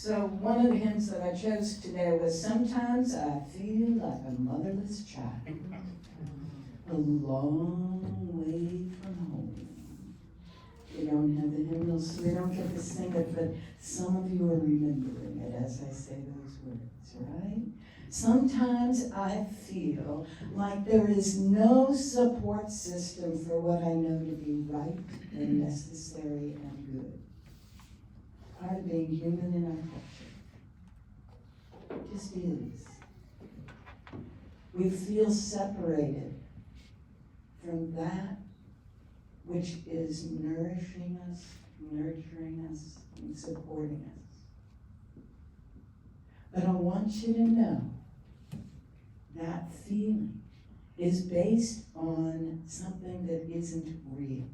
So one of the hymns that I chose today was "Sometimes I Feel Like a Motherless Child, a long way from home." We don't have the hymnals, so we don't get to sing it, but some of you are remembering it as I say those words, right? Sometimes I feel like there is no support system for what I know to be right and necessary and good. Part of being human in our culture. It just is. We feel separated from that which is nourishing us, nurturing us, and supporting us. But I want you to know that feeling is based on something that isn't real.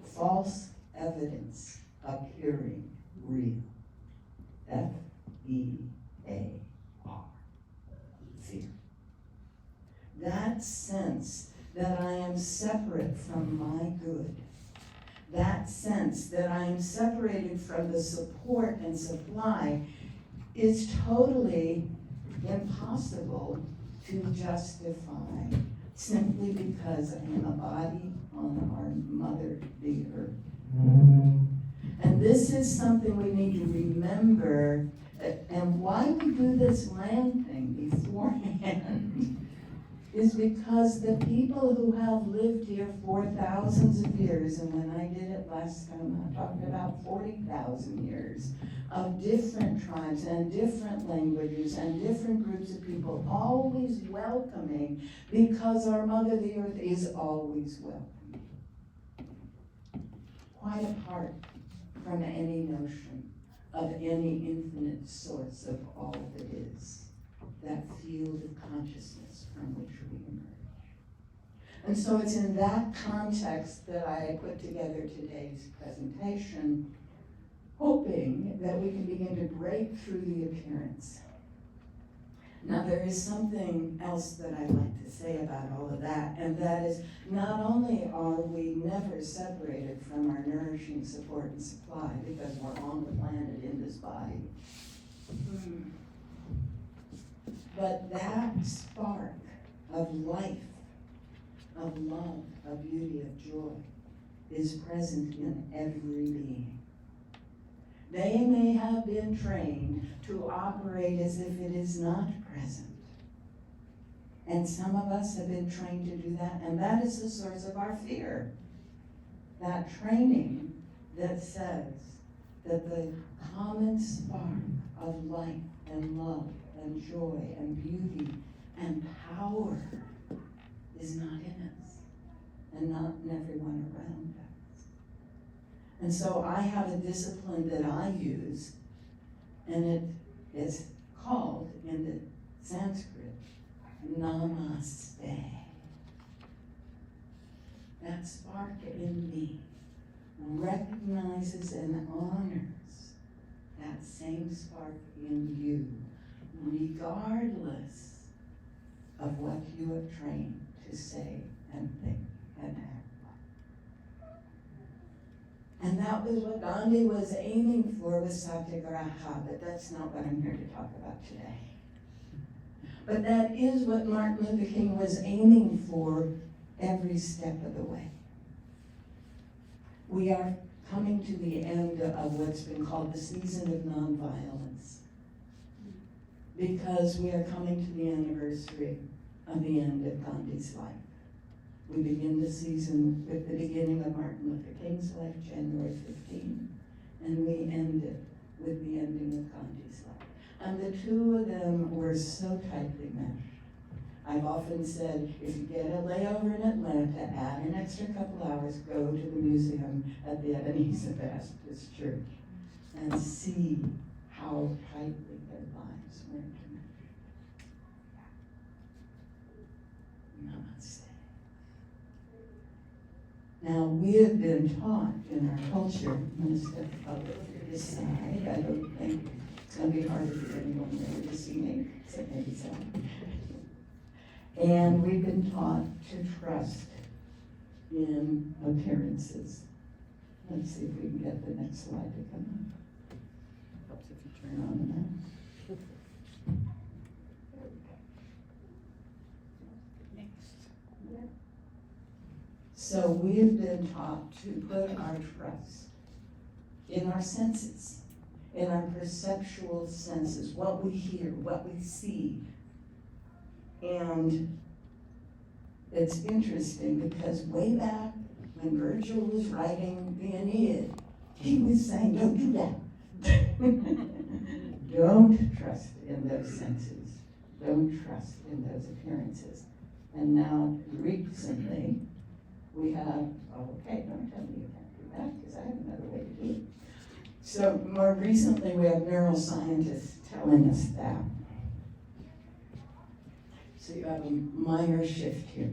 False evidence appearing real. F-E-A-R. Fear. That sense that I am separate from my good. That sense that I am separated from the support and supply is totally impossible to justify simply because I am a body on our mother, the earth. And this is something we need to remember, and why we do this land thing beforehand is because the people who have lived here for thousands of years, and when I did it last time, I talked about 40,000 years of different tribes and different languages and different groups of people, always welcoming, because our Mother the Earth is always welcoming. Quite apart from any notion of any infinite source of all that is, that field of consciousness from which we emerge. And so it's in that context that I put together today's presentation, hoping that we can begin to break through the appearance. Now there is something else that I'd like to say about all of that, and that is not only are we never separated from our nourishing support and supply because we're on the planet in this body, but that spark of life, of love, of beauty, of joy is present in every being. They may have been trained to operate as if it is not present. And some of us have been trained to do that, and that is the source of our fear. That training that says that the common spark of life and love and joy and beauty and power is not in us and not in everyone around us. And so I have a discipline that I use, and it is called in the Sanskrit, Namaste. That spark in me recognizes and honors that same spark in you, regardless of what you have trained to say and think and act like. And that was what Gandhi was aiming for with Satyagraha, but that's not what I'm here to talk about today. But that is what Martin Luther King was aiming for every step of the way. We are coming to the end of what's been called the season of nonviolence, because we are coming to the anniversary of the end of Gandhi's life. We begin the season with the beginning of Martin Luther King's life, January 15, and we end it with the ending of Gandhi's life. And the two of them were so tightly meshed. I've often said, if you get a layover in Atlanta, add an extra couple hours, go to the museum at the Ebenezer Baptist Church and see how tightly their lives were intermeshed. Namaste. Now, we have been taught in our culture, I'm going to step up to this side. I don't think it's going to be hard for anyone there to see me, except maybe some. And we've been taught to trust in appearances. Let's see if we can get the next slide to come up. So we have been taught to put our trust in our senses, in our perceptual senses, what we hear, what we see. And it's interesting because way back when Virgil was writing the Aeneid, he was saying, don't do that. Don't trust in those senses. Don't trust in those appearances. And now, recently, we have, okay, don't tell me you can't do that, because I have another way to do it. So, more recently, we have neuroscientists telling us that. So you have a minor shift here.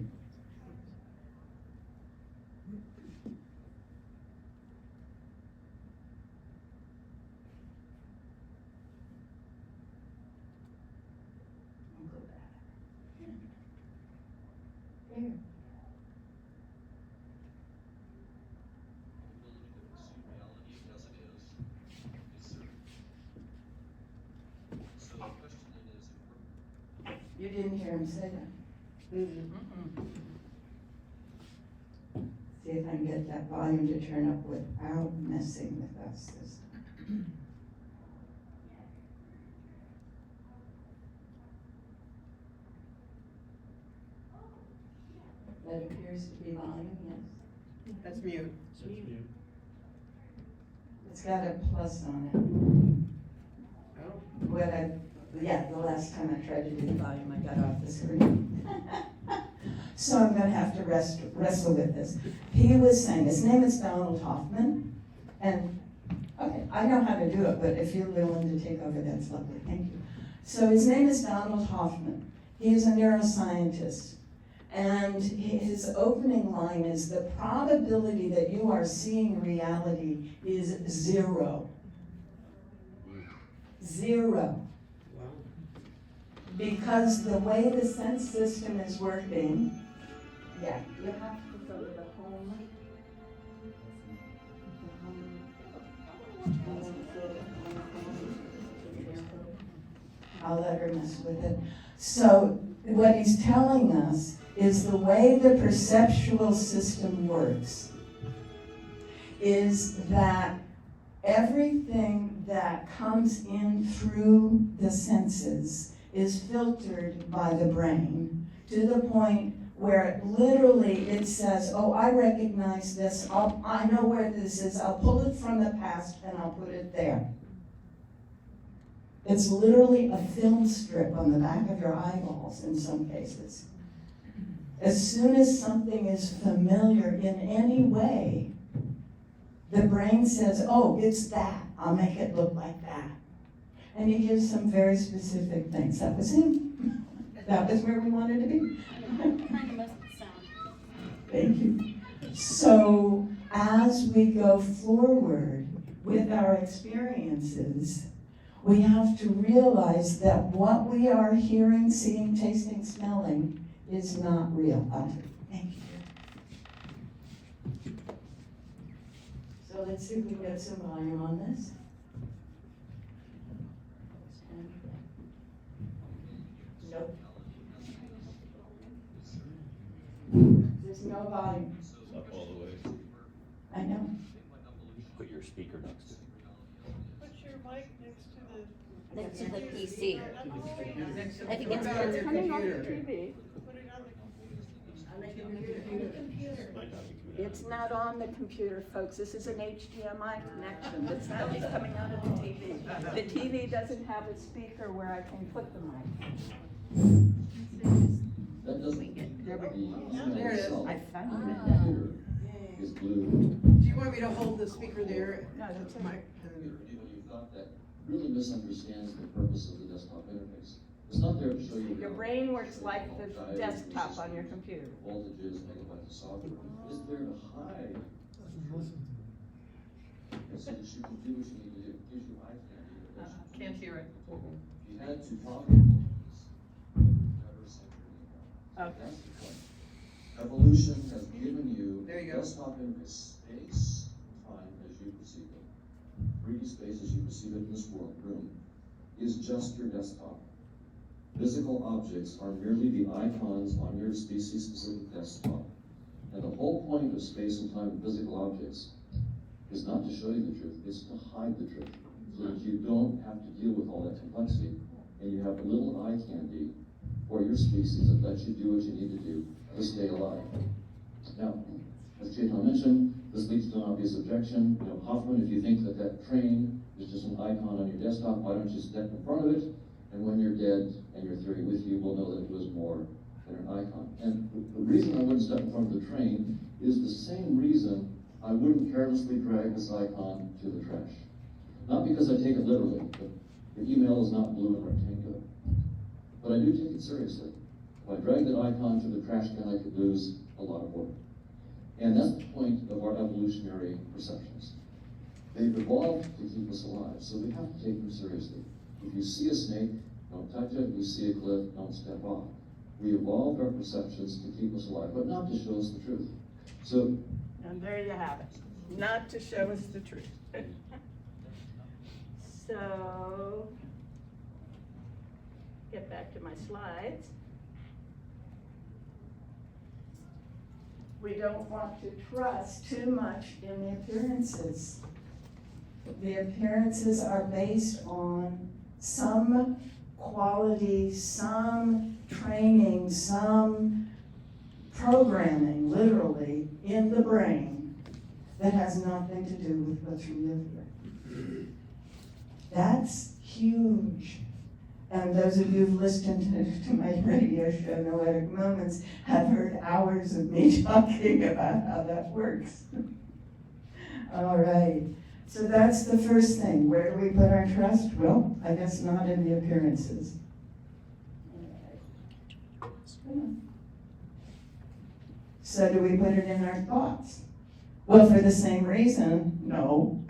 I'll go back. There. You didn't hear him say that? Mm-hmm. See if I can get that volume to turn up without messing with us this time. That appears to be volume, yes? That's mute. It's got a plus on it. Oh. The last time I tried to do the volume, I got off the screen. So I'm gonna have to wrestle with this. He was saying, his name is Donald Hoffman, and, okay, I know how to do it, but if you're willing to take over, that's lovely, thank you. So his name is Donald Hoffman. He is a neuroscientist. And his opening line is, the probability that you are seeing reality is 0. 0. Because the way the sense system is working, you have to go to the home. I'll let her mess with it. So what he's telling us is the way the perceptual system works is that everything that comes in through the senses is filtered by the brain to the point where literally it says, oh, I recognize this, I know where this is, I'll pull it from the past and I'll put it there. It's literally a film strip on the back of your eyeballs in some cases. As soon as something is familiar in any way, the brain says, oh, it's that, I'll make it look like that. And he gives some very specific things. That was him. That was where we wanted to be. Kind of must sound. Thank you. So as we go forward with our experiences, we have to realize that what we are hearing, seeing, tasting, smelling is not real. Thank you. So let's see if we can get some volume on this. Nope. There's no volume. Up all the way. I know. Put your speaker next to it. Put your mic next to the. Next to the PC. I think it's Your coming on the computer. TV. Put it on the computer. Might not be coming out. It's not on the computer, folks. This is an HDMI connection. The sound is coming out of the TV. The TV doesn't have a speaker where I can put the mic. That doesn't, There we the There it is. itself, I the found it. computer is glued. Do you want me to hold the speaker there? No, that's Mic, okay. You've got that really misunderstands the purpose of the desktop interface. It's not there to show you. Your brain works like the desktop on your computer. Voltages, megabytes of software. It's there to hide. And so that you can do what you need to do. It gives you eye candy. but that's- Can't hear it. If you had to talk about this, never center anymore. Okay. That's the point. Evolution has given you There you go. desktop interface, space, time as you perceive it. 3D space as you perceive it in this room is just your desktop. Physical objects are merely the icons on your species-specific desktop. And the whole point of space and time and physical objects is not to show you the truth, it's to hide the truth, so that you don't have to deal with all that complexity, and you have a little eye candy for your species that lets you do what you need to do to stay alive. Now, as Chetan mentioned, this leads to an obvious objection. You know, Hoffman, if you think that that train is just an icon on your desktop, why don't you step in front of it, and when you're dead and your theory with you, we'll know that it was more than an icon. And the reason I wouldn't step in front of the train is the same reason I wouldn't carelessly drag this icon to the trash. Not because I take it literally, but the email is not blue and rectangular. But I do take it seriously. If I drag that icon to the trash can, I could lose a lot of work. And that's the point of our evolutionary perceptions. They've evolved to keep us alive, so we have to take them seriously. If you see a snake, don't touch it. If you see a cliff, don't step off. We evolved our perceptions to keep us alive, but not to show us the truth. So, And there you have it, not to show us the truth. So, get back to my slides. We don't want to trust Too much in the appearances. The appearances are based on some quality, some training, some programming, literally, in the brain that has nothing to do with what you live with. That's huge. And those of you who've listened to my radio show, Noetic Moments, have heard hours of me talking about how that works. All right. So that's the first thing. Where do we put our trust? Well, I guess not in the appearances. So do we put it in our thoughts? Well, for the same reason, no.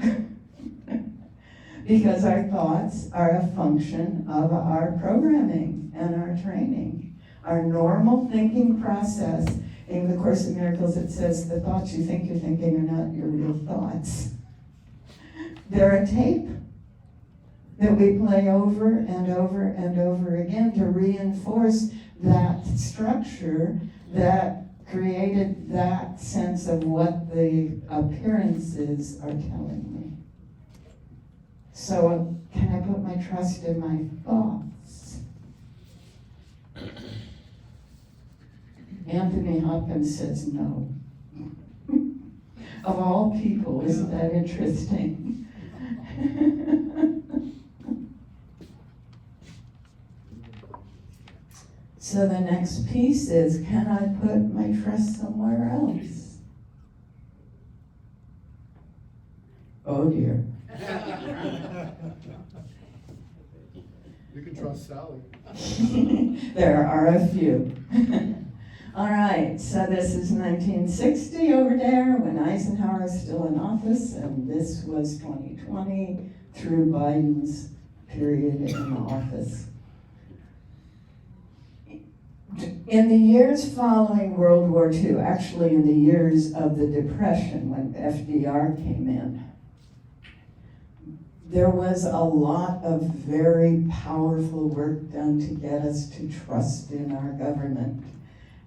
Because our thoughts are a function of our programming and our training. Our normal thinking process, in the Course in Miracles it says the thoughts you think you're thinking are not your real thoughts. They're a tape that we play over and over and over again to reinforce that structure that created that sense of what the appearances are telling me. So can I put my trust in my thoughts? Anthony Hopkins says no. Of all people, isn't that interesting? So the next piece is, can I put my trust somewhere else? Oh dear. You can trust Sally. There are a few. All right, so this is 1960 over there when Eisenhower is still in office, and this was 2020 through Biden's period in office. In the years following World War II, actually in the years of the Depression when FDR came in, there was a lot of very powerful work done to get us to trust in our government.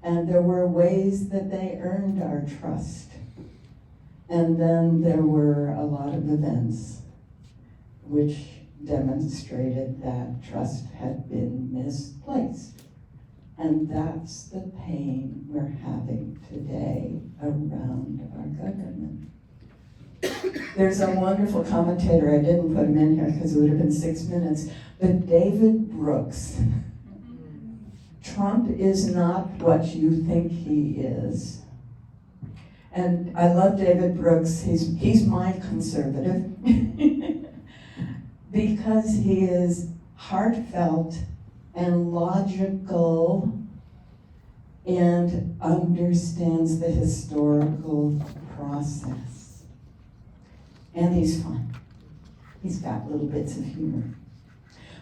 And there were ways that they earned our trust. And then there were a lot of events which demonstrated that trust had been misplaced. And that's the pain we're having today around our government. There's a wonderful commentator, I didn't put him in here because it would have been 6 minutes, but David Brooks. Trump is not what you think he is. And I love David Brooks, he's my conservative, because he is heartfelt and logical and understands the historical process. And he's fun. He's got little bits of humor.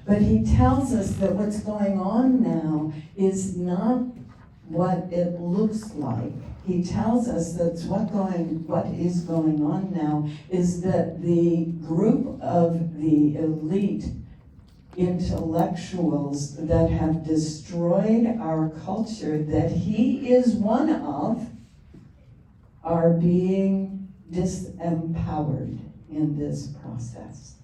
But he tells us that what's going on now is not what it looks like. He tells us that what is going on now is that the group of the elite intellectuals that have destroyed our culture, that he is one of, are being disempowered in this process.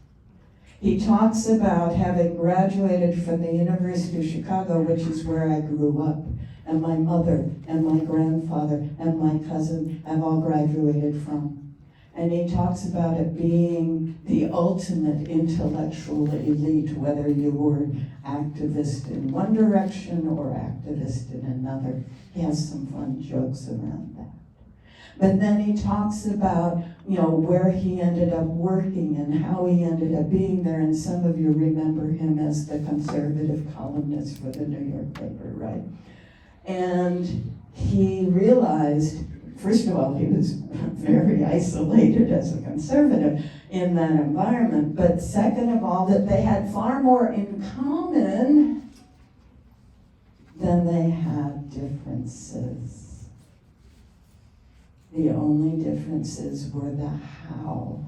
He talks about having graduated from the University of Chicago, which is where I grew up, and my mother and my grandfather and my cousin have all graduated from. And he talks about it being the ultimate intellectual elite, whether you were activist in one direction or activist in another. He has some fun jokes around that. But then he talks about, where he ended up working and how he ended up being there. And some of you remember him as the conservative columnist for the New York paper, right? And he realized, first of all, he was very isolated as a conservative in that environment, but second of all, that they had far more in common than they had differences. The only differences were the how,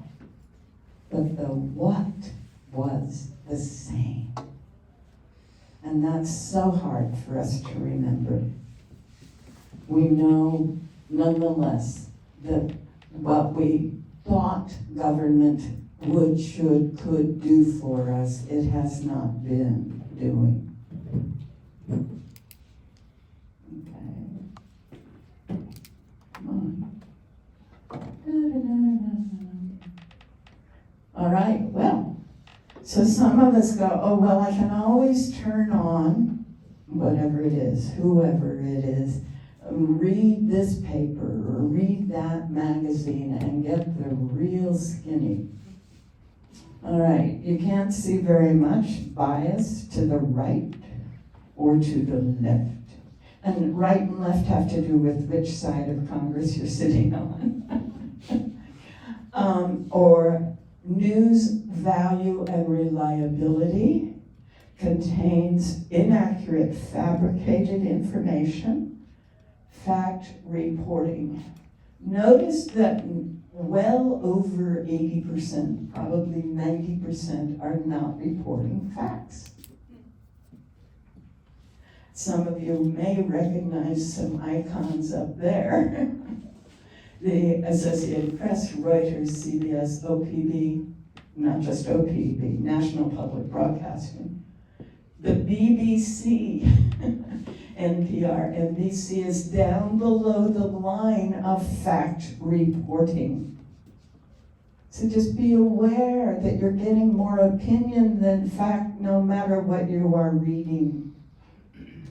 but the what was the same. And that's so hard for us to remember. We know, nonetheless, that what we thought government would, should, could do for us, it has not been doing. Okay. Come on. All right, well, so some of us go, oh, well, I can always turn on whatever it is, whoever it is, read this paper or read that magazine and get the real skinny. All right, you can't see very much bias to the right or to the left. And right and left have to do with which side of Congress you're sitting on. Or news value and reliability contains inaccurate, fabricated information, fact reporting. Notice that well over 80%, probably 90% are not reporting facts. Some of you may recognize some icons up there. The Associated Press, Reuters, CBS, OPB, not just OPB, National Public Broadcasting. The BBC, NPR, NBC is down below the line of fact reporting. So just be aware that you're getting more opinion than fact no matter what you are reading,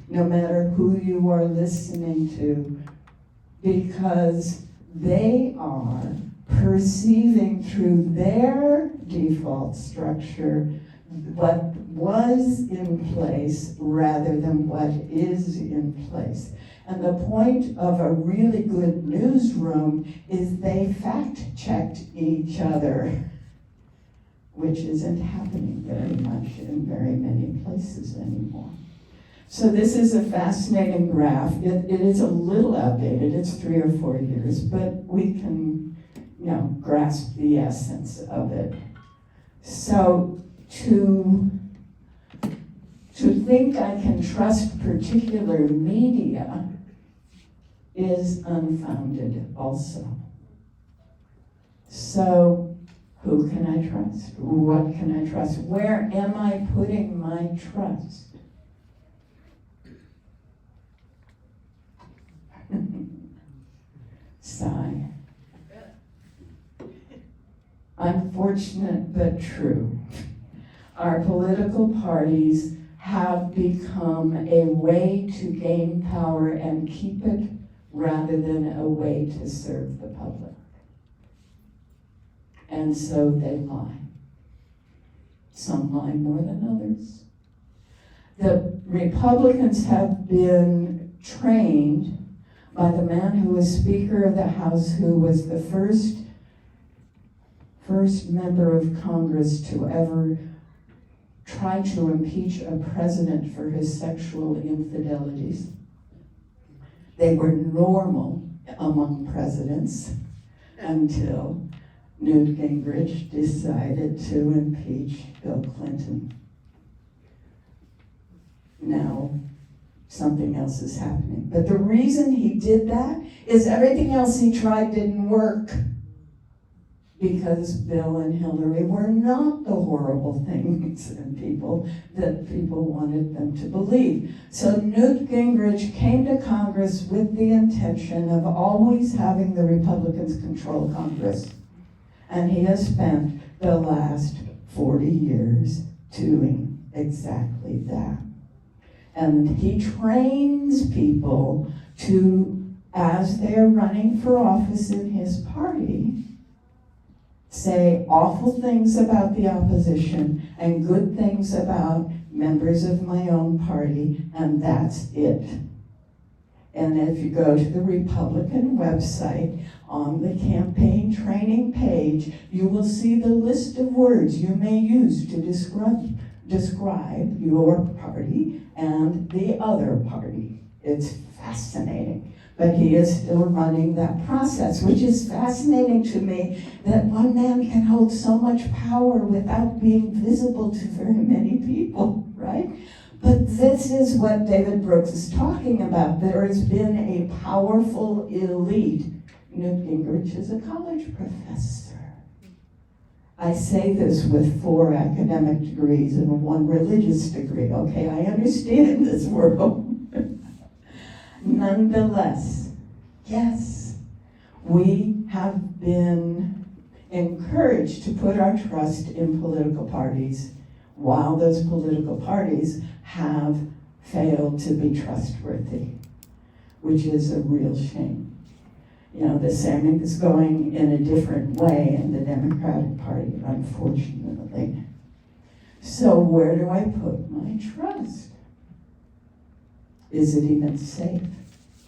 no matter who you are listening to, because they are perceiving through their default structure what was in place rather than what is in place. And the point of a really good newsroom is they fact-checked each other, which isn't happening very much in very many places anymore. So this is a fascinating graph. It is a little outdated, it's 3 or 4 years, but we can, grasp the essence of it. So to think I can trust particular media is unfounded also. So who can I trust? What can I trust? Where am I putting my trust? Sigh. Unfortunate but true. Our political parties have become a way to gain power and keep it rather than a way to serve the public. And so they lie. Some lie more than others. The Republicans have been trained by the man who was Speaker of the House, who was the first member of Congress to ever try to impeach a president for his sexual infidelities. They were normal among presidents until Newt Gingrich decided to impeach Bill Clinton. Now, something else is happening. But the reason he did that is everything else he tried didn't work. Because Bill and Hillary were not the horrible things and people that people wanted them to believe. So Newt Gingrich came to Congress with the intention of always having the Republicans control Congress. And he has spent the last 40 years doing exactly that. And he trains people to, as they're running for office in his party, say awful things about the opposition and good things about members of my own party, and that's it. And if you go to the Republican website, on the campaign training page, you will see the list of words you may use to describe your party and the other party. It's fascinating. But he is still running that process, which is fascinating to me, that one man can hold so much power without being visible to very many people, right? But this is what David Brooks is talking about. There has been a powerful elite. Newt Gingrich is a college professor. I say this with 4 academic degrees and 1 religious degree, okay? I understand this world. Nonetheless, yes, we have been encouraged to put our trust in political parties while those political parties have failed to be trustworthy, which is a real shame. You know, the same is going in a different way in the Democratic Party, unfortunately. So where do I put my trust? Is it even safe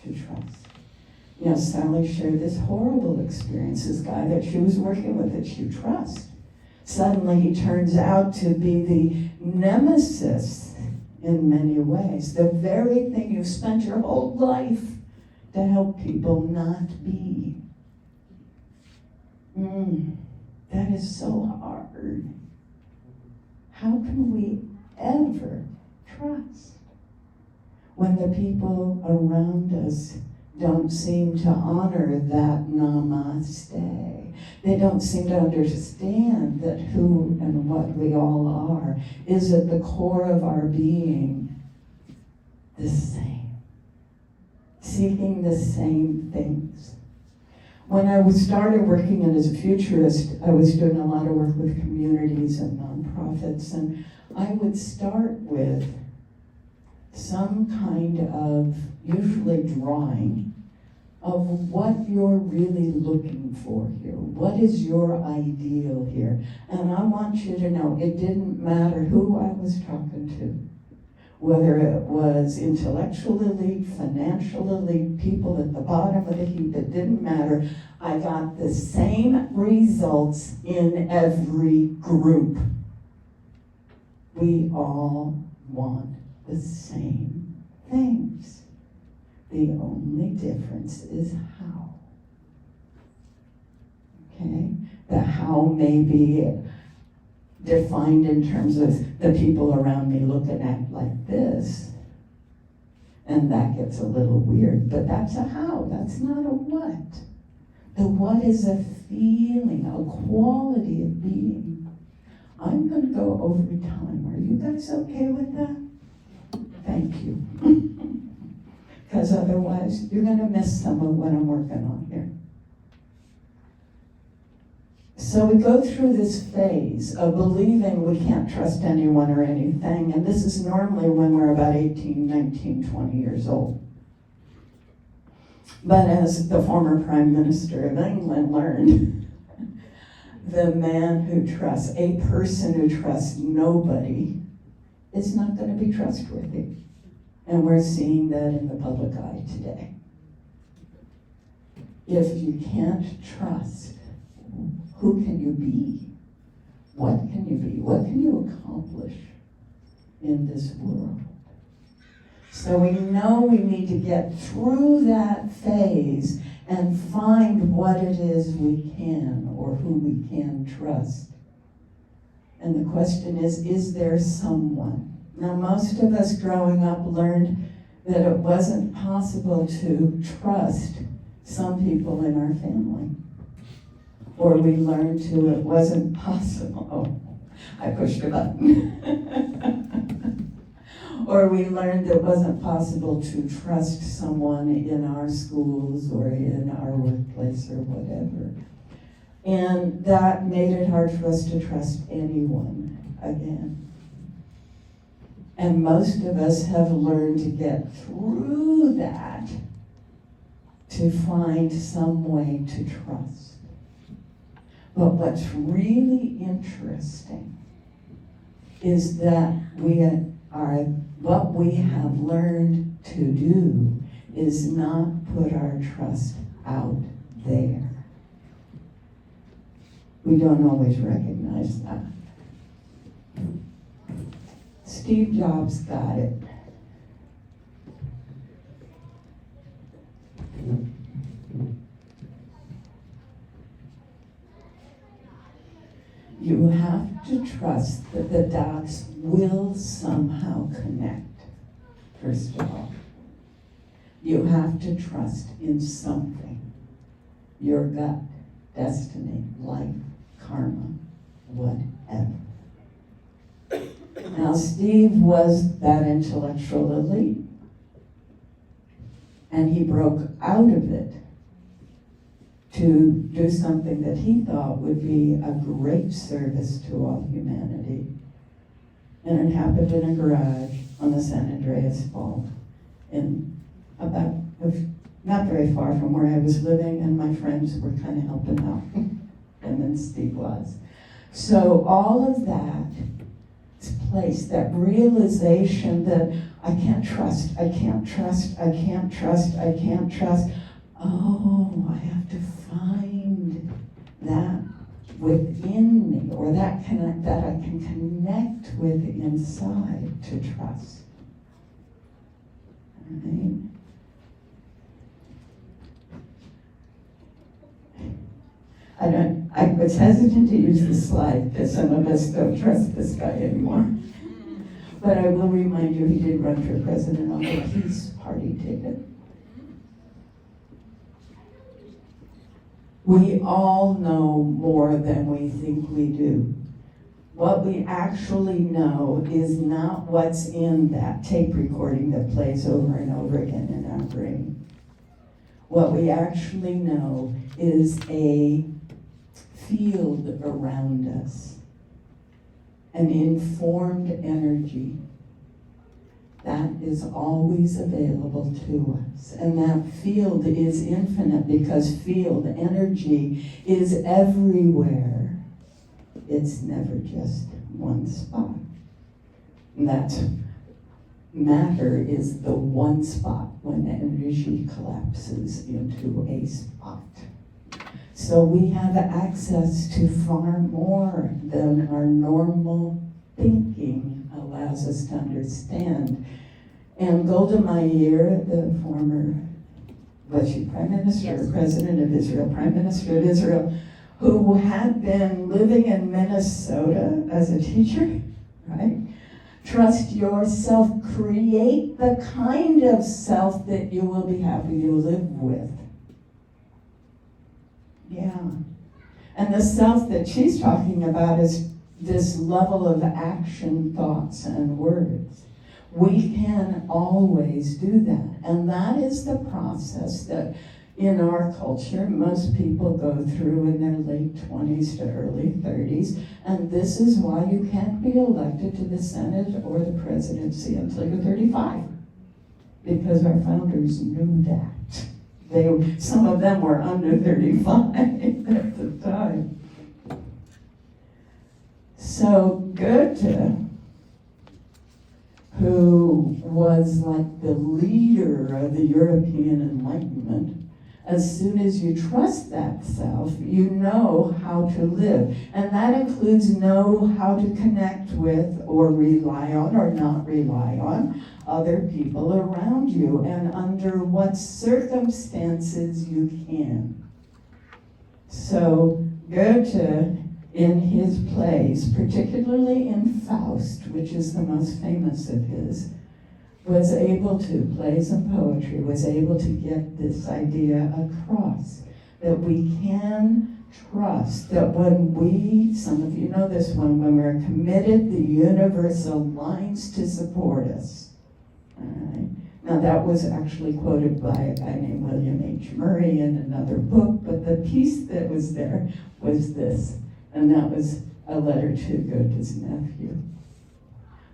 to trust? You know, Sally shared this horrible experience, this guy that she was working with that she trusts. Suddenly he turns out to be the nemesis in many ways, the very thing you've spent your whole life to help people not be. That is so hard. How can we ever trust when the people around us don't seem to honor that namaste? They don't seem to understand that who and what we all are is at the core of our being the same, seeking the same things. When I started working as a futurist, I was doing a lot of work with communities and nonprofits, and I would start with some kind of, usually drawing, of what you're really looking for here. What is your ideal here? And I want you to know, it didn't matter who I was talking to, whether it was intellectual elite, financial elite, people at the bottom of the heap, it didn't matter. I got the same results in every group. We all want the same things. The only difference is how. Okay? The how may be defined in terms of the people around me look and act like this. And that gets a little weird, but that's a how, that's not a what. The what is a feeling, a quality of being. I'm going to go over time. Are you guys okay with that? Thank you. Because otherwise, you're going to miss some of what I'm working on here. So we go through this phase of believing we can't trust anyone or anything, and this is normally when we're about 18, 19, 20 years old. But as the former Prime Minister of England learned, the man who trusts, a person who trusts nobody, is not going to be trustworthy. And we're seeing that in the public eye today. If you can't trust, who can you be? What can you be? What can you accomplish in this world? So we know we need to get through that phase and find what it is we can or who we can trust. And the question is there someone? Now, most of us growing up learned that it wasn't possible to trust some people in our family. Or we learned to, it wasn't possible, oh, I pushed a button. Or we learned it wasn't possible to trust someone in our schools or in our workplace or whatever. And that made it hard for us to trust anyone again. And most of us have learned to get through that to find some way to trust. But what's really interesting is that what we have learned to do is not put our trust out there. We don't always recognize that. Steve Jobs got it. You have to trust that the dots will somehow connect, first of all. You have to trust in something. Your gut, destiny, life, karma, whatever. Now, Steve was that intellectual elite. And he broke out of it to do something that he thought would be a great service to all humanity. And it happened in a garage on the San Andreas Fault, not very far from where I was living, and my friends were kind of helping out, and then Steve was. So all of that place, that realization that I can't trust. Oh, I have to find that within me, or that I can connect with inside to trust. Right? I was hesitant to use this slide because some of us don't trust this guy anymore. But I will remind you, he did run for president on the Peace Party ticket. We all know more than we think we do. What we actually know is not what's in that tape recording that plays over and over again in our brain. What we actually know is a field around us, an informed energy that is always available to us. And that field is infinite because field energy is everywhere. It's never just one spot. And that's matter is the one spot when energy collapses into a spot. So we have access to far more than our normal thinking allows us to understand. And Golda Meir, the former, was she Prime Minister or President of Israel? Prime Minister of Israel, who had been living in Minnesota as a teacher, right? Trust yourself, create the kind of self that you will be happy to live with. Yeah. And the self that she's talking about is this level of action, thoughts, and words. We can always do that. And that is the process that in our culture most people go through in their late 20s to early 30s. And this is why you can't be elected to the Senate or the presidency until you're 35. Because our founders knew that. Some of them were under 35 at the time. So Goethe, who was like the leader of the European Enlightenment, as soon as you trust that self, you know how to live. And that includes know how to connect with or rely on or not rely on other people around you and under what circumstances you can. So Goethe, in his plays, particularly in Faust, which is the most famous of his, was able to, plays and poetry, was able to get this idea across, that we can trust that when we, some of you know this one, when we're committed, the universe aligns to support us. All right. Now that was actually quoted by a guy named William H. Murray in another book, but the piece that was there was this, and that was a letter to Goethe's nephew.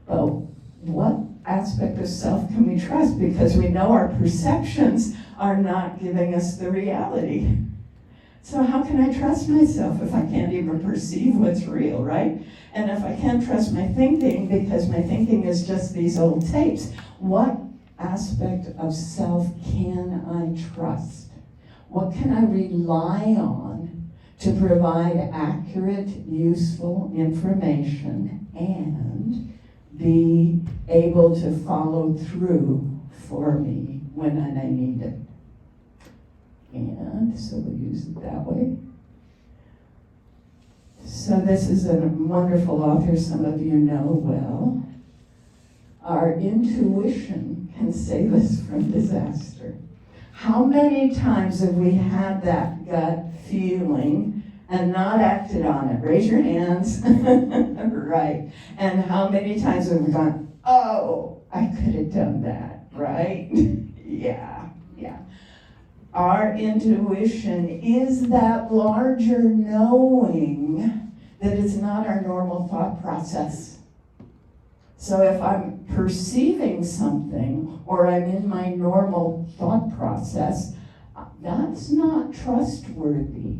Well, what aspect of self can we trust? Because we know our perceptions are not giving us the reality. So how can I trust myself if I can't even perceive what's real, right? And if I can't trust my thinking because my thinking is just these old tapes, what aspect of self can I trust? What can I rely on to provide accurate, useful information and be able to follow through for me when I need it? And so we'll use it that way. So this is a wonderful author some of you know well. Our intuition can save us from disaster. How many times have we had that gut feeling and not acted on it? Raise your hands. Right. And how many times have we gone, oh, I could have done that, right? Yeah. Our intuition is that larger knowing that it's not our normal thought process. So if I'm perceiving something or I'm in my normal thought process, that's not trustworthy.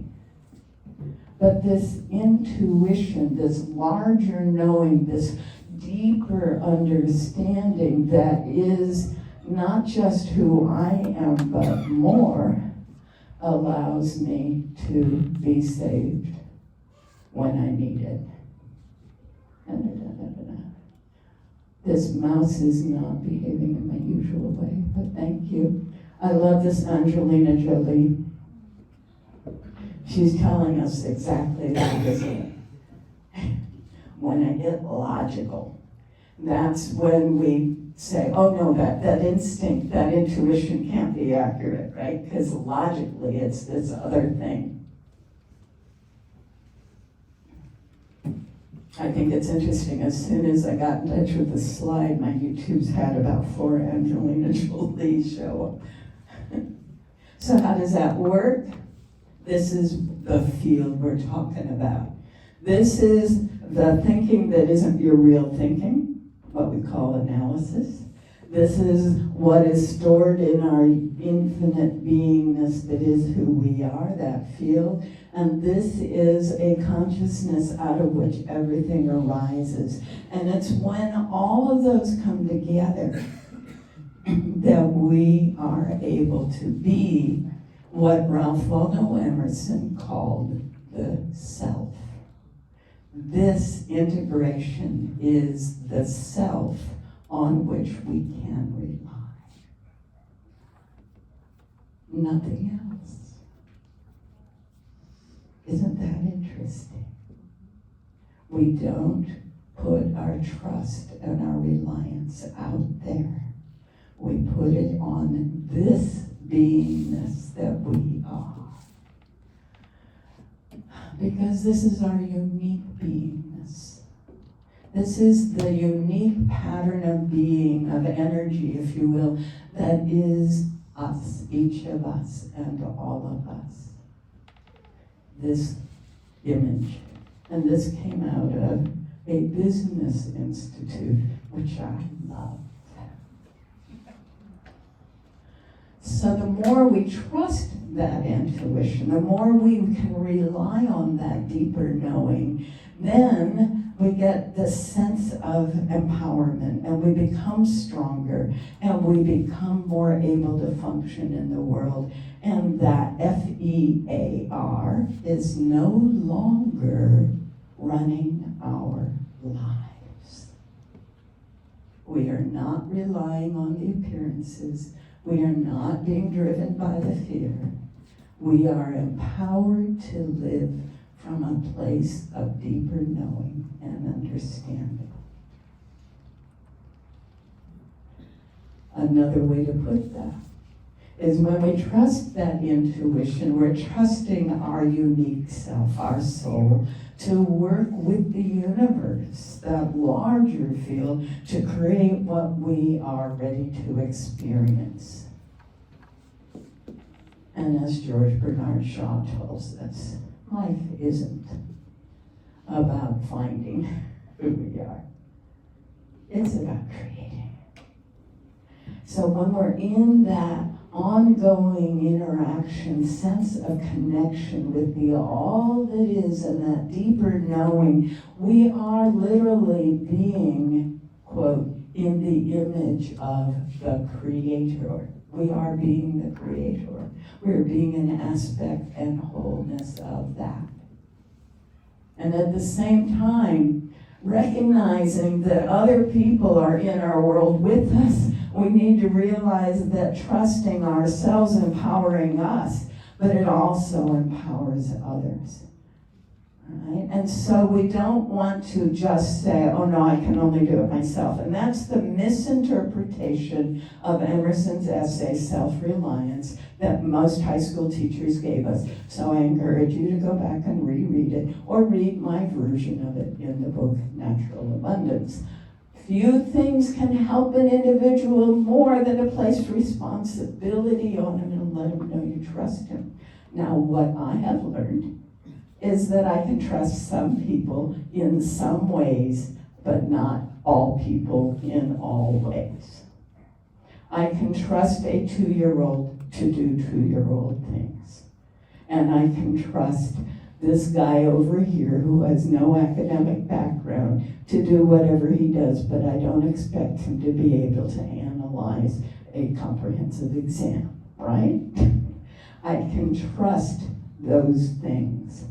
But this intuition, this larger knowing, this deeper understanding that is not just who I am, but more, allows me to be saved when I need it. This mouse is not behaving in my usual way, but thank you. I love this Angelina Jolie. She's telling us exactly that, isn't it? When I get logical, that's when we say, oh no, that instinct, that intuition can't be accurate, right? Because logically it's this other thing. I think it's interesting, as soon as I got in touch with the slide, my YouTube's had about 4 Angelina Jolie show up. So how does that work? This is the field we're talking about. This is the thinking that isn't your real thinking, what we call analysis. This is what is stored in our infinite beingness that is who we are, that field. And this is a consciousness out of which everything arises. And it's when all of those come together that we are able to be what Ralph Waldo Emerson called the self. This integration is the self on which we can rely. Nothing else. Isn't that interesting? We don't put our trust and our reliance out there. We put it on this beingness that we are. Because this is our unique beingness. This is the unique pattern of being, of energy, if you will, that is us, each of us, and all of us. This image. And this came out of a business institute, which I love. So the more we trust that intuition, the more we can rely on that deeper knowing, then we get this sense of empowerment, and we become stronger, and we become more able to function in the world. And that FEAR is no longer running our lives. We are not relying on the appearances. We are not being driven by the fear. We are empowered to live from a place of deeper knowing and understanding. another way to put that is when we trust that intuition, we're trusting our unique self, our soul, to work with the universe, that larger field, to create what we are ready to experience. And as George Bernard Shaw tells us, life isn't about finding who we are. It's about creating. So when we're in that ongoing interaction, sense of connection with the all that is and that deeper knowing, we are literally being, quote, in the image of the Creator. We are being the Creator. We're being an aspect and wholeness of that. And at the same time, recognizing that other people are in our world with us, we need to realize that trusting ourselves empowering us, but it also empowers others. Right? And so we don't want to just say, oh no, I can only do it myself. And that's the misinterpretation of Emerson's essay, Self-Reliance, that most high school teachers gave us. So I encourage you to go back and reread it, or read my version of it in the book, Natural Abundance. Few things can help an individual more than to place responsibility on him and let him know you trust him. Now, what I have learned is that I can trust some people in some ways, but not all people in all ways. I can trust a 2-year-old to do 2-year-old things. And I can trust this guy over here who has no academic background to do whatever he does, but I don't expect him to be able to analyze a comprehensive exam, right? I can trust those things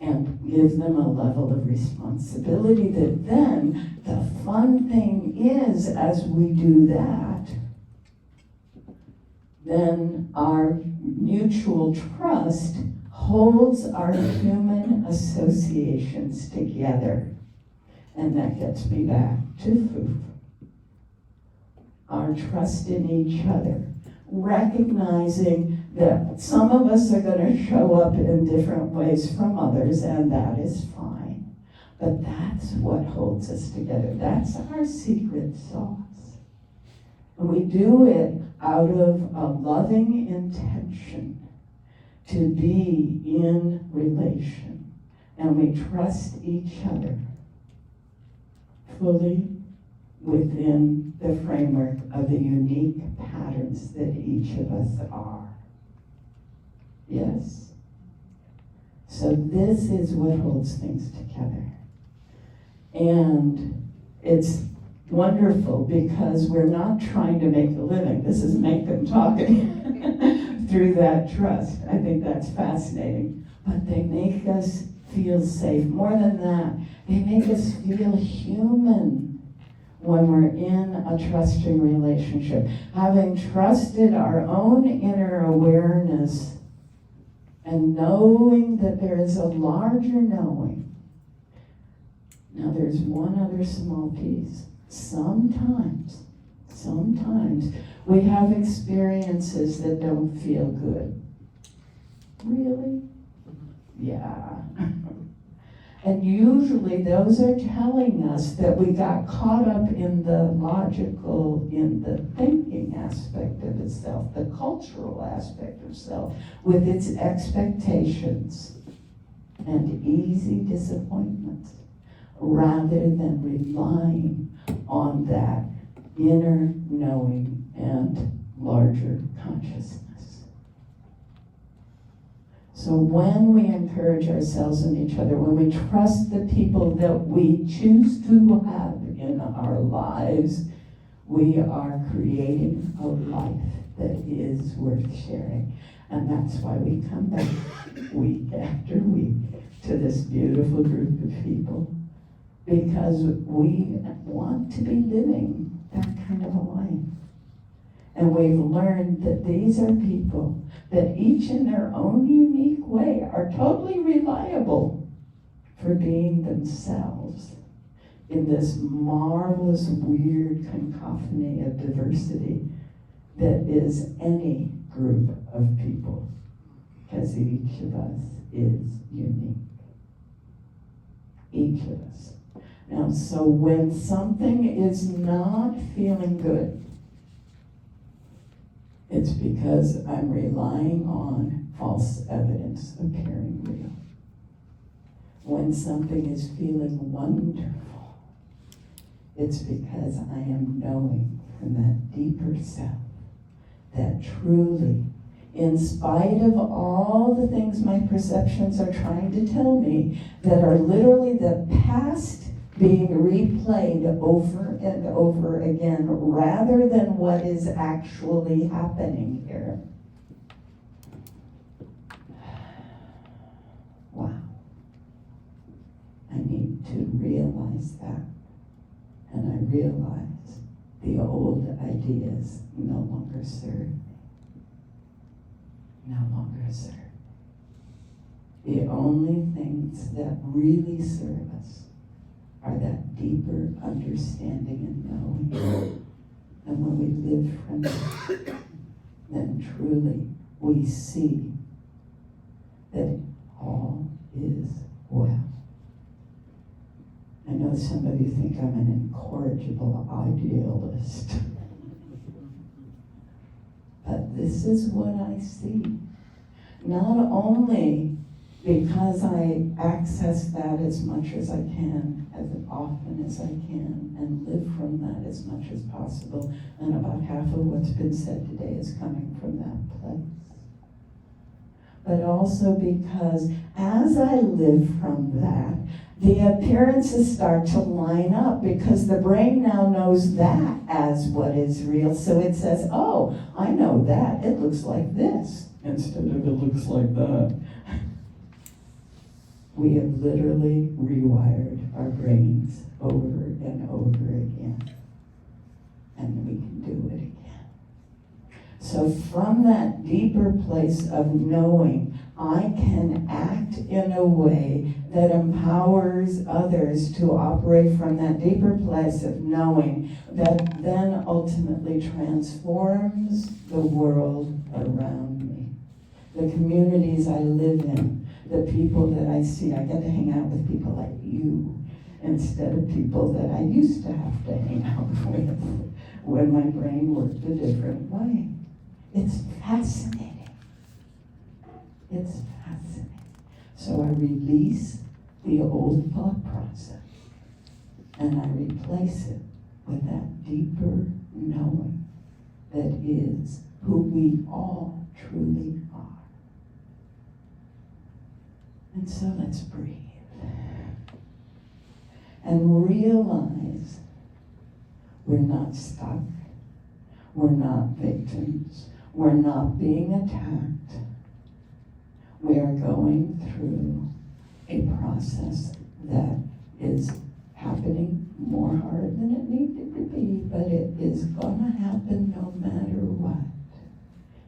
and give them a level of responsibility that then the fun thing is, as we do that, then our mutual trust holds our human associations together. And that gets me back to Foof. Our trust in each other. Recognizing that some of us are going to show up in different ways from others, and that is fine. But that's what holds us together. That's our secret sauce. And we do it out of a loving intention to be in relation. And we trust each other fully within the framework of the unique patterns that each of us are. Yes? So this is what holds things together. And it's wonderful because we're not trying to make a living. This is make them talking through that trust. I think that's fascinating. But they make us feel safe. More than that, they make us feel human when we're in a trusting relationship. Having trusted our own inner awareness and knowing that there is a larger knowing. Now there's one other small piece. Sometimes we have experiences that don't feel good. Really? Yeah. And usually those are telling us that we got caught up in the logical, in the thinking aspect of itself, the cultural aspect of self, with its expectations and easy disappointments, rather than relying on that inner knowing and larger consciousness. So when we encourage ourselves and each other, when we trust the people that we choose to have in our lives, we are creating a life that is worth sharing. And that's why we come back week after week to this beautiful group of people, because we want to be living that kind of a life. And we've learned that these are people that each in their own unique way are totally reliable for being themselves in this marvelous, weird cacophony of diversity that is any group of people, because each of us is unique. Each of us. Now, so when something is not feeling good, it's because I'm relying on false evidence appearing real. When something is feeling wonderful, it's because I am knowing from that deeper self that truly, in spite of all the things my perceptions are trying to tell me, that are literally the past being replayed over and over again, rather than what is actually happening here. Wow. I need to realize that. And I realize the old ideas no longer serve me. No longer serve. The only things that really serve us are that deeper understanding and knowing. And when we live from that, then truly we see that all is well. I know some of you think I'm an incorrigible idealist. But this is what I see. Not only because I access that as much as I can, as often as I can, and live from that as much as possible, and about half of what's been said today is coming from that place. But also because as I live from that, the appearances start to line up, because the brain now knows that as what is real. So it says, oh, I know that. It looks like this, instead of it looks like that. We have literally rewired our brains over and over again. And we can do it again. So from that deeper place of knowing, I can act in a way that empowers others to operate from that deeper place of knowing, that then ultimately transforms the world around me. The communities I live in, the people that I see. I get to hang out with people like you instead of people that I used to have to hang out with when my brain worked a different way. It's fascinating. It's fascinating. So I release the old thought process and I replace it with that deeper knowing that is who we all truly are. And so let's breathe and realize we're not stuck, we're not victims, we're not being attacked. We are going through a process that is happening more hard than it needed to be, but it is gonna happen no matter what.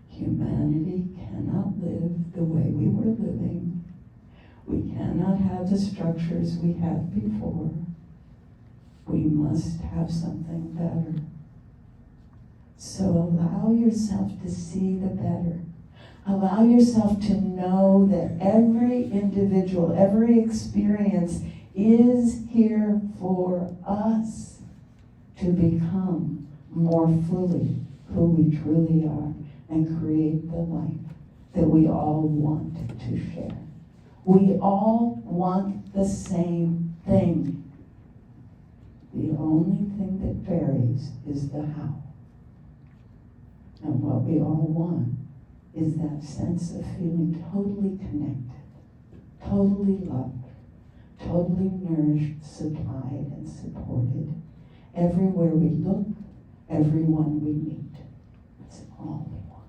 Humanity cannot live the way we were living. We cannot have the structures we had before. We must have something better. So allow yourself to see the better. Allow yourself to know that every individual, every experience is here for us to become more fully who we truly are and create the life that we all want to share. We all want the same thing. The only thing that varies is the how. And what we all want is that sense of feeling totally connected, totally loved, totally nourished, supplied, and supported. Everywhere we look, everyone we meet. That's all we want.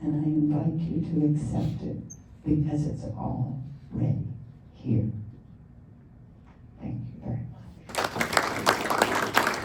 And I invite you to accept it, because it's already here. Thank you.